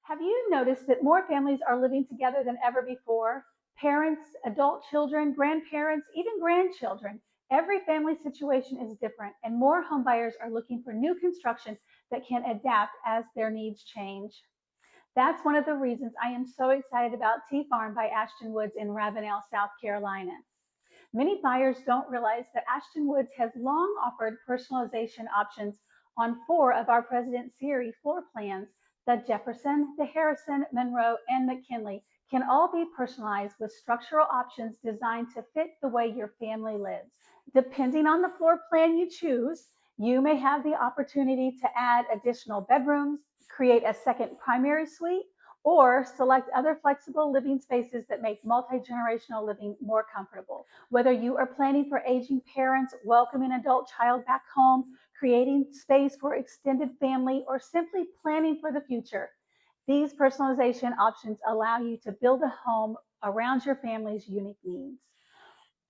Have you noticed that more families are living together than ever before? Parents, adult children, grandparents, even grandchildren. Every family situation is different, and more homebuyers are looking for new construction that can adapt as their needs change. That's one of the reasons I am so excited about Tea Farm by Ashton Woods in Ravenel, South Carolina. Many buyers don't realize that Ashton Woods has long offered personalization options on four of our President Series floor plans. The Jefferson, the Harrison, Monroe, and McKinley can all be personalized with structural options designed to fit the way your family lives. Depending on the floor plan you choose, you may have the opportunity to add additional bedrooms, create a second primary suite, or select other flexible living spaces that make multi-generational living more comfortable. Whether you are planning for aging parents, welcoming an adult child back home, creating space for extended family, or simply planning for the future, these personalization options allow you to build a home around your family's unique needs.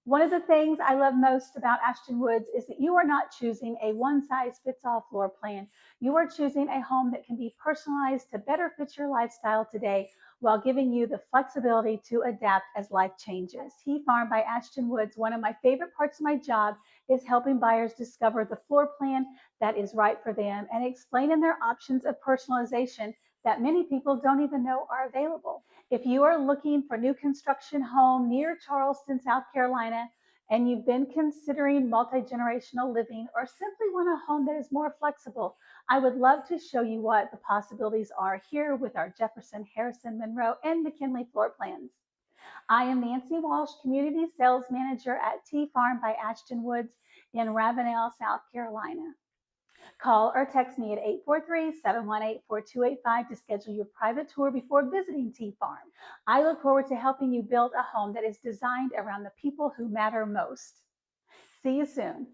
One of the things I love most about Ashton Woods is that you are not choosing a one size fits all floor plan. You are choosing a home that can be personalized to better fit your lifestyle today while giving you the flexibility to adapt as life changes. Tea Farm by Ashton Woods, one of my favorite parts of my job is helping buyers discover the floor plan that is right for them and explaining their options of personalization that many people don't even know are available. If you are looking for new construction home near Charleston, South Carolina, and you've been considering multi-generational living or simply want a home that is more flexible, I would love to show you what the possibilities are here with our Jefferson, Harrison, Monroe, and McKinley floor plans. I am Nancy Walsh, Community Sales Manager at Tea Farm by Ashton Woods in Ravenel, South Carolina. Call or text me at 843-718-4285 to schedule your private tour before visiting Tea Farm. I look forward to helping you build a home that is designed around the people who matter most. See you soon.